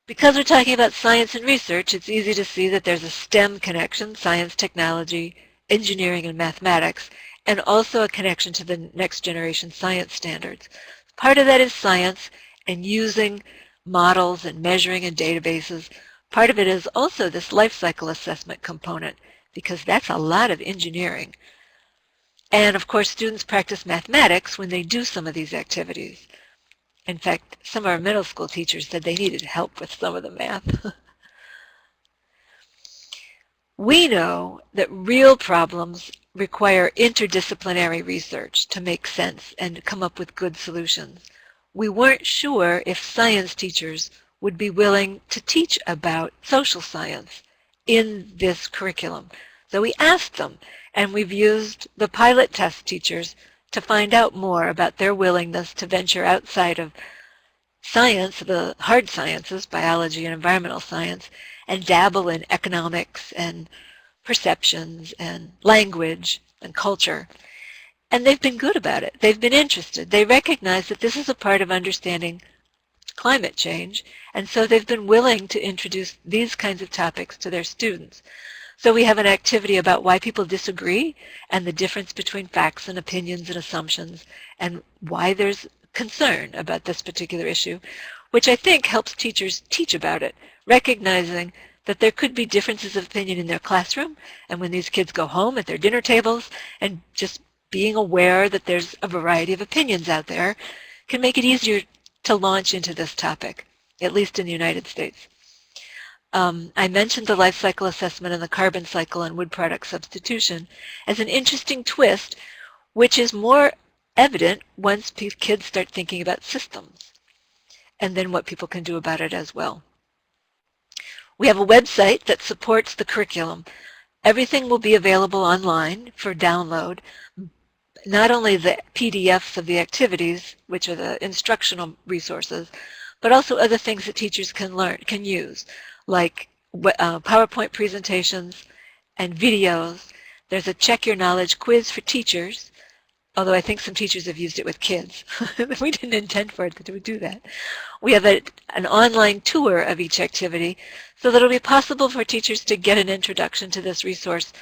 Because we're talking about science and research, it's easy to see that there's a STEM connection, science, technology, engineering, and mathematics, and also a connection to the next generation science standards. Part of that is science and using models and measuring and databases. Part of it is also this life cycle assessment component, because that's a lot of engineering. And of course, students practice mathematics when they do some of these activities. In fact, some of our middle school teachers said they needed help with some of the math. We know that real problems require interdisciplinary research to make sense and come up with good solutions. We weren't sure if science teachers would be willing to teach about social science in this curriculum. So we asked them, and we've used the pilot test teachers to find out more about their willingness to venture outside of science, the hard sciences, biology and environmental science, and dabble in economics and perceptions and language and culture. And they've been good about it. They've been interested. They recognize that this is a part of understanding climate change, and so they've been willing to introduce these kinds of topics to their students. So we have an activity about why people disagree and the difference between facts and opinions and assumptions, and why there's concern about this particular issue, which I think helps teachers teach about it, recognizing that there could be differences of opinion in their classroom and when these kids go home at their dinner tables, and just being aware that there's a variety of opinions out there can make it easier to launch into this topic, at least in the United States. I mentioned the life cycle assessment and the carbon cycle and wood product substitution as an interesting twist, which is more evident once kids start thinking about systems and then what people can do about it as well. We have a website that supports the curriculum. Everything will be available online for download, not only the PDFs of the activities, which are the instructional resources, but also other things that teachers can use, like PowerPoint presentations and videos. There's a Check Your Knowledge quiz for teachers, although I think some teachers have used it with kids. We didn't intend for it to do that. We have an online tour of each activity so that it'll be possible for teachers to get an introduction to this resource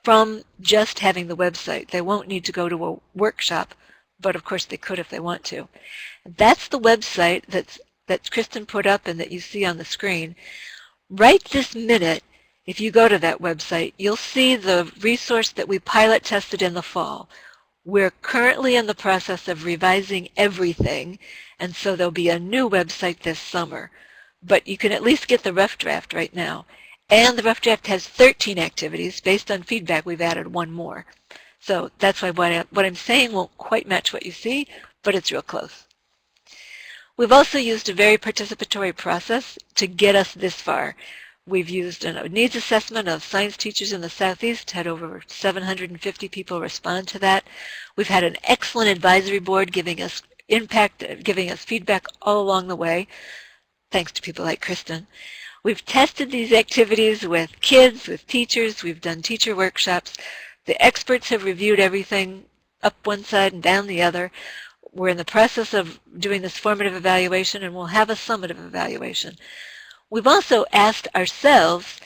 from just having the website. They won't need to go to a workshop, but of course they could if they want to. That's the website that Kristen put up and that you see on the screen. Right this minute, if you go to that website, you'll see the resource that we pilot tested in the fall. We're currently in the process of revising everything, and so there'll be a new website this summer. But you can at least get the rough draft right now. And the rough draft has 13 activities. Based on feedback, we've added one more. So that's why what I'm saying won't quite match what you see, but it's real close. We've also used a very participatory process to get us this far. We've used a needs assessment of science teachers in the Southeast, had over 750 people respond to that. We've had an excellent advisory board giving us feedback all along the way, thanks to people like Kristen. We've tested these activities with kids, with teachers. We've done teacher workshops. The experts have reviewed everything up one side and down the other. We're in the process of doing this formative evaluation, and we'll have a summative evaluation. We've also asked ourselves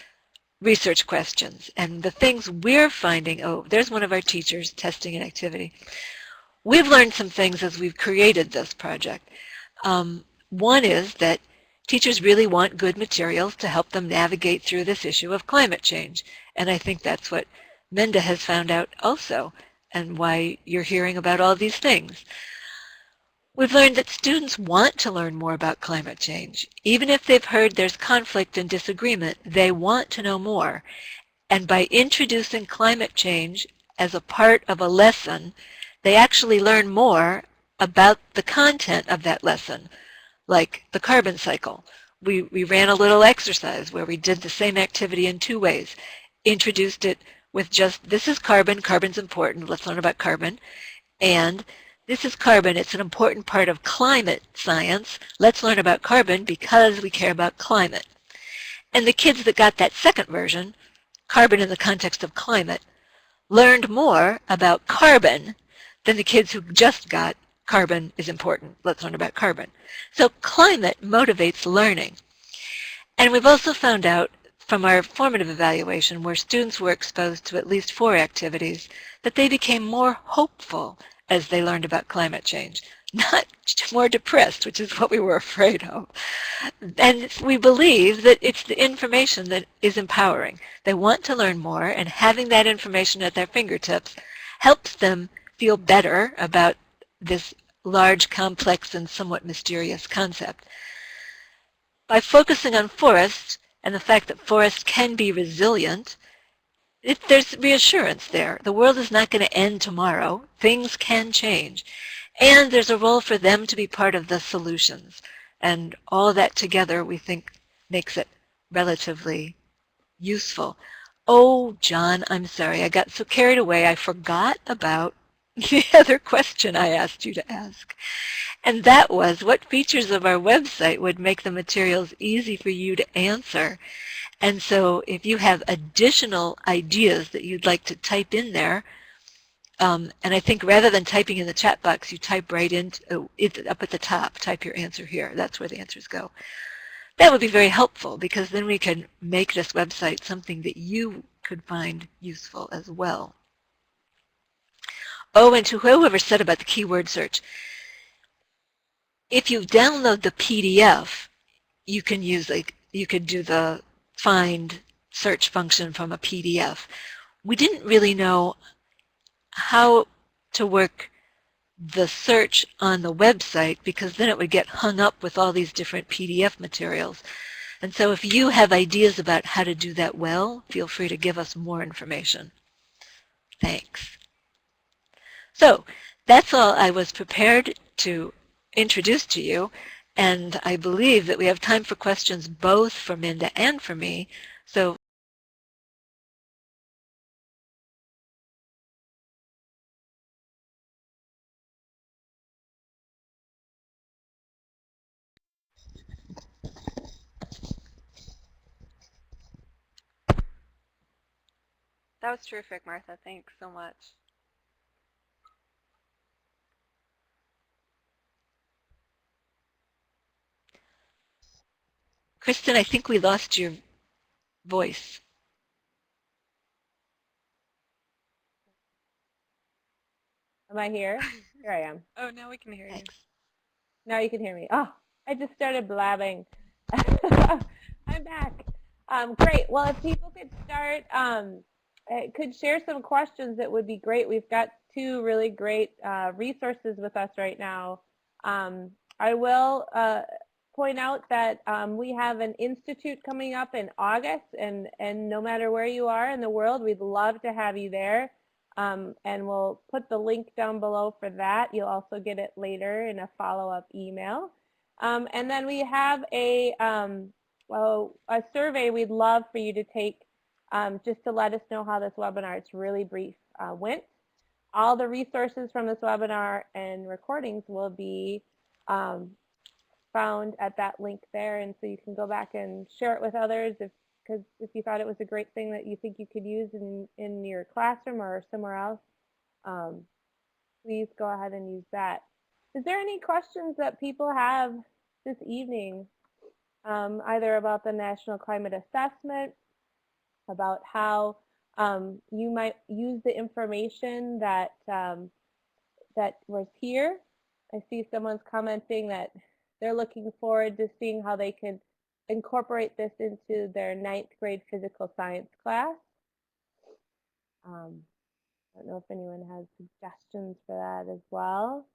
research questions, and the things we're finding, oh, there's one of our teachers testing an activity. We've learned some things as we've created this project. One is that teachers really want good materials to help them navigate through this issue of climate change, and I think that's what Minda has found out also, and why you're hearing about all these things. We've learned that students want to learn more about climate change. Even if they've heard there's conflict and disagreement, they want to know more. And by introducing climate change as a part of a lesson, they actually learn more about the content of that lesson, like the carbon cycle. We ran a little exercise where we did the same activity in two ways. Introduced it with just, this is carbon, carbon's important, let's learn about carbon, and this is carbon, it's an important part of climate science. Let's learn about carbon because we care about climate. And the kids that got that second version, carbon in the context of climate, learned more about carbon than the kids who just got carbon is important. Let's learn about carbon. So climate motivates learning. And we've also found out from our formative evaluation, where students were exposed to at least 4 activities, that they became more hopeful as they learned about climate change, not more depressed, which is what we were afraid of. And we believe that it's the information that is empowering. They want to learn more, and having that information at their fingertips helps them feel better about this large, complex, and somewhat mysterious concept. By focusing on forests and the fact that forests can be resilient, there's reassurance there. The world is not going to end tomorrow. Things can change. And there's a role for them to be part of the solutions. And all that together, we think, makes it relatively useful. Oh, John, I'm sorry. I got so carried away. I forgot about the other question I asked you to ask. And that was, what features of our website would make the materials easy for you to answer? And so if you have additional ideas that you'd like to type in there, and I think rather than typing in the chat box, you type right into it up at the top, type your answer here. That's where the answers go. That would be very helpful, because then we can make this website something that you could find useful as well. Oh, and to whoever said about the keyword search, if you download the PDF, you can use, like, you could do the find search function from a PDF. We didn't really know how to work the search on the website, because then it would get hung up with all these different PDF materials. And so if you have ideas about how to do that well, feel free to give us more information. Thanks. So that's all I was prepared to introduce to you, and I believe that we have time for questions both for Minda and for me. So That was terrific, Martha. Thanks so much. Kristen, I think we lost your voice. Am I here? Here I am. Oh, now we can hear you. Thanks. Now you can hear me. Oh, I just started blabbing. I'm back. Great. Well, if people could start, could share some questions, it would be great. We've got 2 really great resources with us right now. I will point out that we have an institute coming up in August, and no matter where you are in the world, we'd love to have you there. And we'll put the link down below for that. You'll also get it later in a follow-up email. And then we have a survey we'd love for you to take, just to let us know how this webinar, it's really brief, went. All the resources from this webinar and recordings will be found at that link there, and so you can go back and share it with others because if you thought it was a great thing that you think you could use in your classroom or somewhere else. please go ahead and use that. Is there any questions that people have this evening, either about the National Climate Assessment, about how you might use the information that that was here? I see someone's commenting that they're looking forward to seeing how they can incorporate this into their 9th grade physical science class. I don't know if anyone has suggestions for that as well.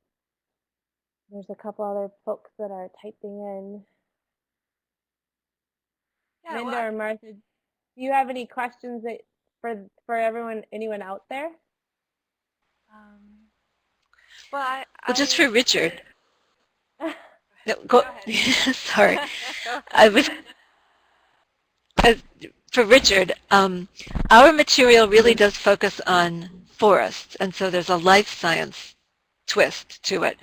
There's a couple other folks that are typing in. Yeah, Minda well, or Martha, do you have any questions that for anyone out there? well, Well, just for Richard. No, Go go. ahead. Sorry. Go I ahead. was for Richard. Our material really does focus on forests, and so there's a life science twist to it.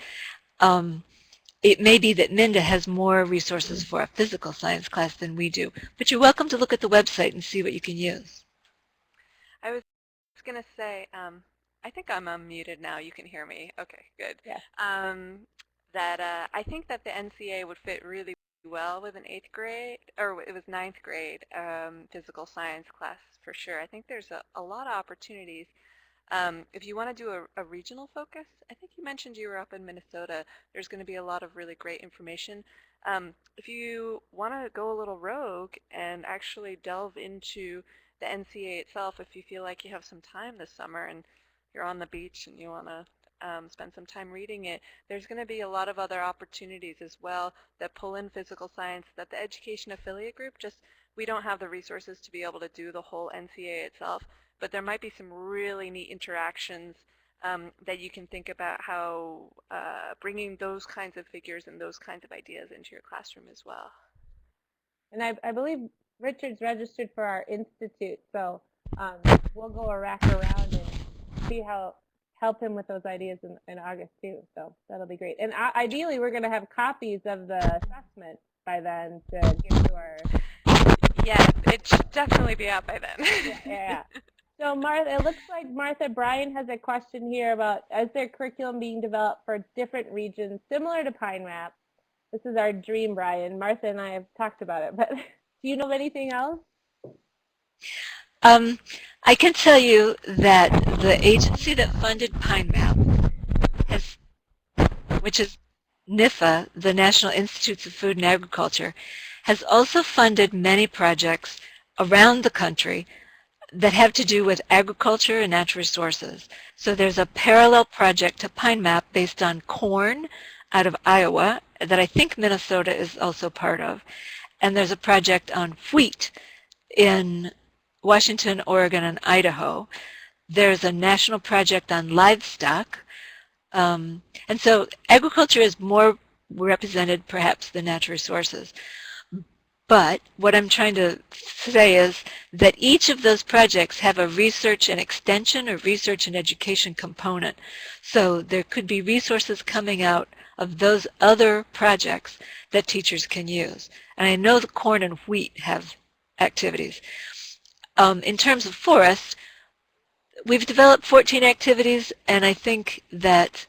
It may be that Minda has more resources for a physical science class than we do, but you're welcome to look at the website and see what you can use. I was going to say, I think I'm unmuted now. You can hear me. Okay, good. Yeah. I think that the NCA would fit really well with an 8th grade, or it was 9th grade physical science class for sure. I think there's a lot of opportunities. If you want to do a regional focus, I think you mentioned you were up in Minnesota. There's going to be a lot of really great information. If you want to go a little rogue and actually delve into the NCA itself, if you feel like you have some time this summer and you're on the beach and you want to spend some time reading it, there's going to be a lot of other opportunities as well that pull in physical science that the education affiliate group we don't have the resources to be able to do the whole NCA itself, but there might be some really neat interactions that you can think about how bringing those kinds of figures and those kinds of ideas into your classroom as well. And I believe Richard's registered for our institute, so we'll go a rack around and see how help him with those ideas in August too. So that'll be great. And ideally, we're going to have copies of the assessment by then to give to our. Yeah, it should definitely be out by then. Yeah. So Martha, it looks like Martha Bryan has a question here about, is there curriculum being developed for different regions similar to PINEMAP? This is our dream, Brian. Martha and I have talked about it, but do you know of anything else? I can tell you that the agency that funded PINEMAP, which is NIFA, the National Institutes of Food and Agriculture, has also funded many projects around the country that have to do with agriculture and natural resources. So there's a parallel project to PINEMAP based on corn out of Iowa that I think Minnesota is also part of. And there's a project on wheat in Washington, Oregon, and Idaho. There's a national project on livestock. And so agriculture is more represented perhaps than natural resources. But what I'm trying to say is that each of those projects have a research and extension or research and education component. So there could be resources coming out of those other projects that teachers can use. And I know the corn and wheat have activities. In terms of forests, we've developed 14 activities, and I think that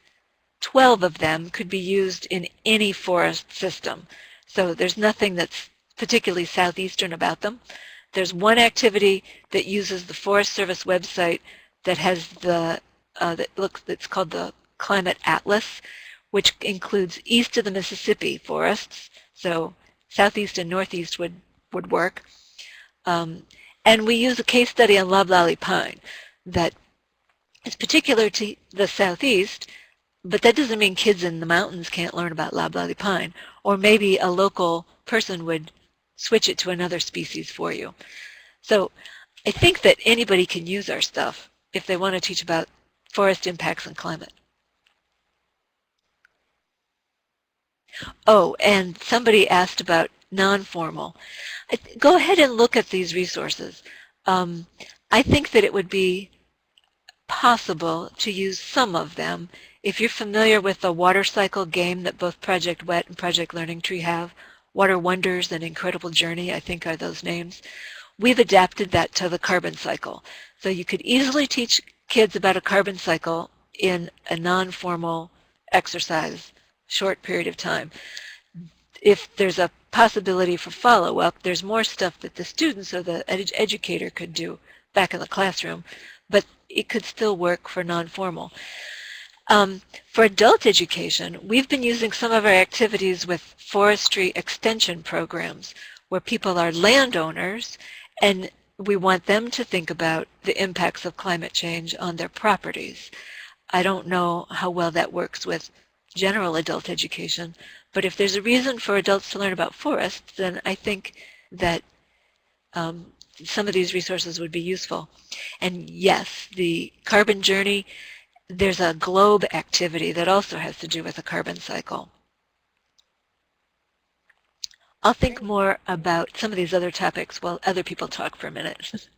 12 of them could be used in any forest system. So there's nothing that's particularly southeastern about them. There's one activity that uses the Forest Service website that has it's called the Climate Atlas, which includes east of the Mississippi forests. So southeast and northeast would work. And we use a case study on loblolly pine that is particular to the southeast, but that doesn't mean kids in the mountains can't learn about loblolly pine, or maybe a local person would switch it to another species for you. So I think that anybody can use our stuff if they want to teach about forest impacts on climate. Oh, and somebody asked about non-formal. Go ahead and look at these resources. I think that it would be possible to use some of them. If you're familiar with the water cycle game that both Project WET and Project Learning Tree have, Water Wonders and Incredible Journey, I think are those names, we've adapted that to the carbon cycle. So you could easily teach kids about a carbon cycle in a non-formal exercise, short period of time. If there's a possibility for follow-up, there's more stuff that the students or the educator could do back in the classroom, but it could still work for non-formal. For adult education, we've been using some of our activities with forestry extension programs where people are landowners and we want them to think about the impacts of climate change on their properties. I don't know how well that works with general adult education, but if there's a reason for adults to learn about forests, then I think that some of these resources would be useful. And yes, the carbon journey, there's a globe activity that also has to do with the carbon cycle. I'll think more about some of these other topics while other people talk for a minute.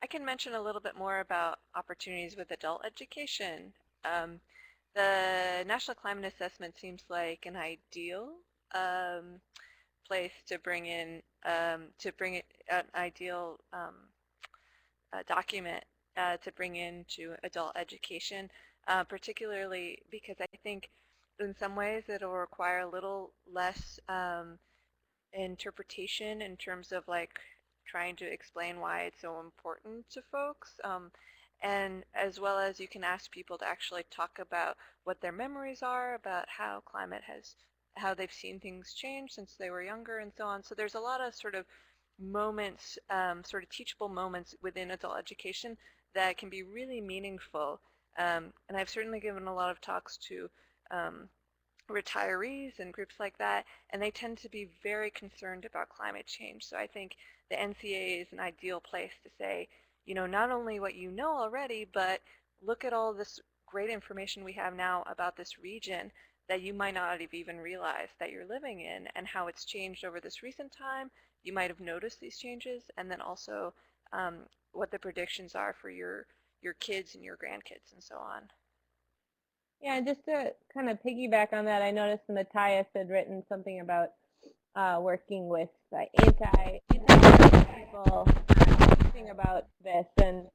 I can mention a little bit more about opportunities with adult education. The National Climate Assessment seems like an ideal place to bring in, an ideal document to bring into adult education, particularly because I think in some ways it'll require a little less interpretation in terms of like trying to explain why it's so important to folks, and as well as you can ask people to actually talk about what their memories are about how how they've seen things change since they were younger and so on. So there's a lot of sort of moments, sort of teachable moments within adult education that can be really meaningful. And I've certainly given a lot of talks to retirees and groups like that, and they tend to be very concerned about climate change. So I think the NCA is an ideal place to say, you know, not only what you know already, but look at all this great information we have now about this region that you might not have even realized that you're living in and how it's changed over this recent time. You might have noticed these changes, and then also what the predictions are for your kids and your grandkids and so on. Yeah, and just to kind of piggyback on that, I noticed Matthias had written something about working with anti-people teaching about this. And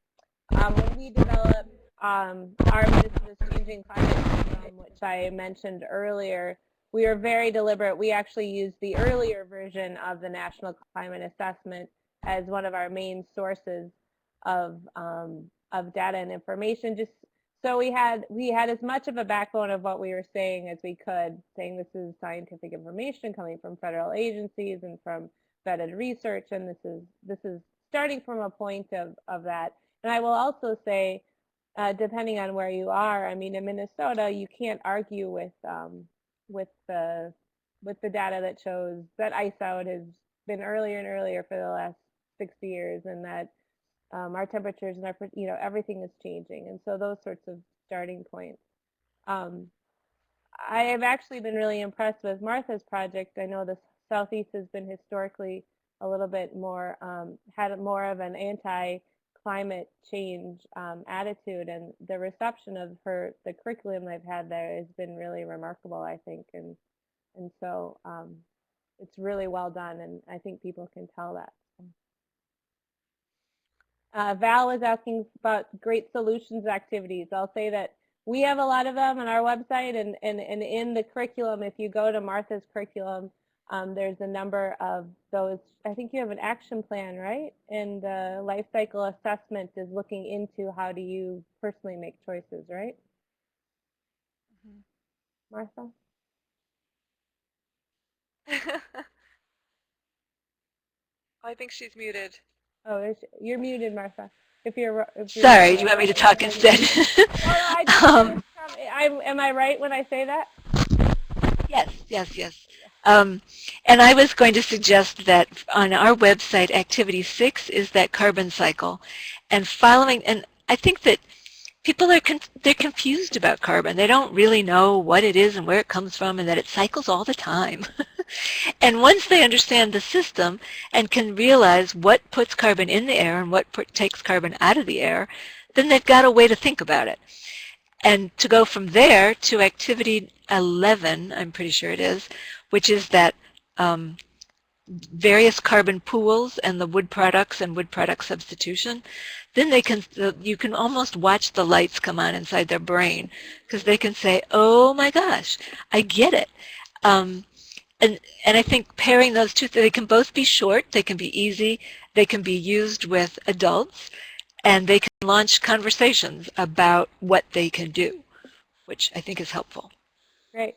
when we developed our Medicine is Changing Climate Program, which I mentioned earlier, we were very deliberate. We actually used the earlier version of the National Climate Assessment as one of our main sources of data and information, just so we had as much of a backbone of what we were saying as we could, saying this is scientific information coming from federal agencies and from vetted research, and this is starting from a point of that. And I will also say, depending on where you are, I mean, in Minnesota, you can't argue with the data that shows that ice out has been earlier and earlier for the last 60 years, and that our temperatures and our, you know, everything is changing. And so those sorts of starting points. I have actually been really impressed with Martha's project. I know the Southeast has been historically a little bit more, had more of an anti-climate change attitude, and the reception of the curriculum I've had there has been really remarkable, I think. And so it's really well done, and I think people can tell that. Val was asking about great solutions activities. I'll say that we have a lot of them on our website, and in the curriculum, if you go to Martha's curriculum, there's a number of those. I think you have an action plan, right? And the life cycle assessment is looking into how do you personally make choices, right? Mm-hmm. Martha? I think she's muted. Oh, you're muted, Martha. If you're Sorry, do you want me to talk instead? Am I right when I say that? Yes. And I was going to suggest that on our website, Activity 6 is that carbon cycle. And I think that people they're confused about carbon. They don't really know what it is and where it comes from, and that it cycles all the time. And once they understand the system and can realize what puts carbon in the air and what takes carbon out of the air, then they've got a way to think about it. And to go from there to Activity 11, I'm pretty sure it is, which is that various carbon pools and the wood products and wood product substitution, then you can almost watch the lights come on inside their brain, because they can say, oh my gosh, I get it. And I think pairing those two, they can both be short, they can be easy, they can be used with adults, and they can launch conversations about what they can do, which I think is helpful. Great.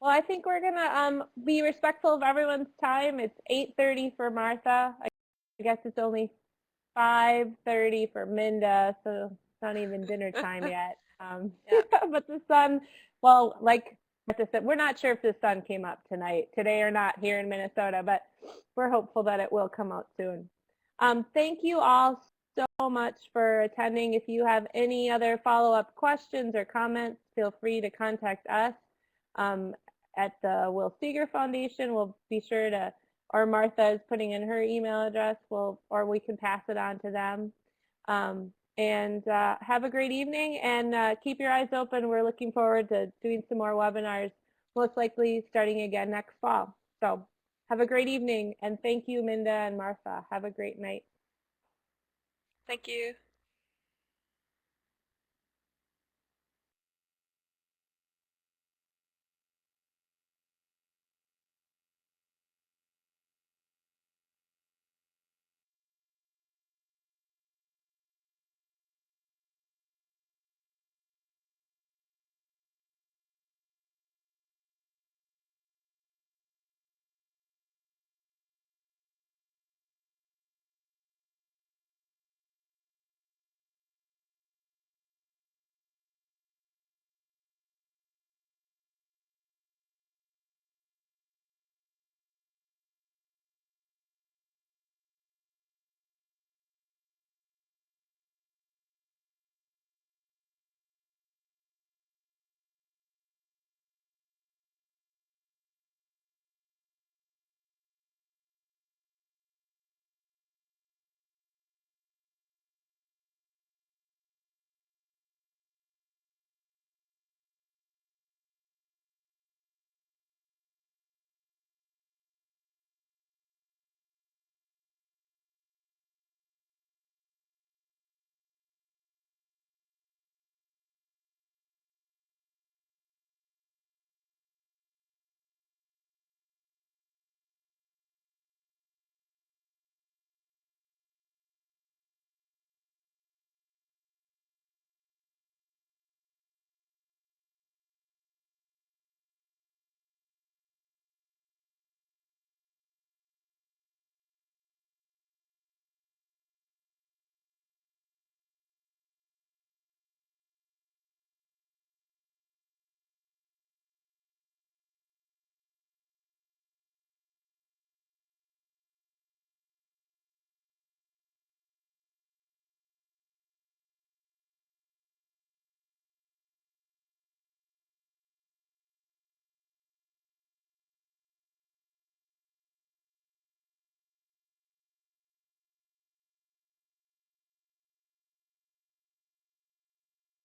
Well, I think we're gonna be respectful of everyone's time. It's 8:30 for Martha. I guess it's only 5:30 for Minda, so it's not even dinner time yet. Yeah. But the sun, well, like Martha said, we're not sure if the sun came up today or not here in Minnesota, but we're hopeful that it will come out soon. Thank you all so much for attending. If you have any other follow-up questions or comments, feel free to contact us at the Will Steger Foundation. We'll be sure to, or Martha is putting in her email address, or we can pass it on to them. Have a great evening, and keep your eyes open. We're looking forward to doing some more webinars, most likely starting again next fall. So have a great evening, and thank you, Minda and Martha. Have a great night. Thank you.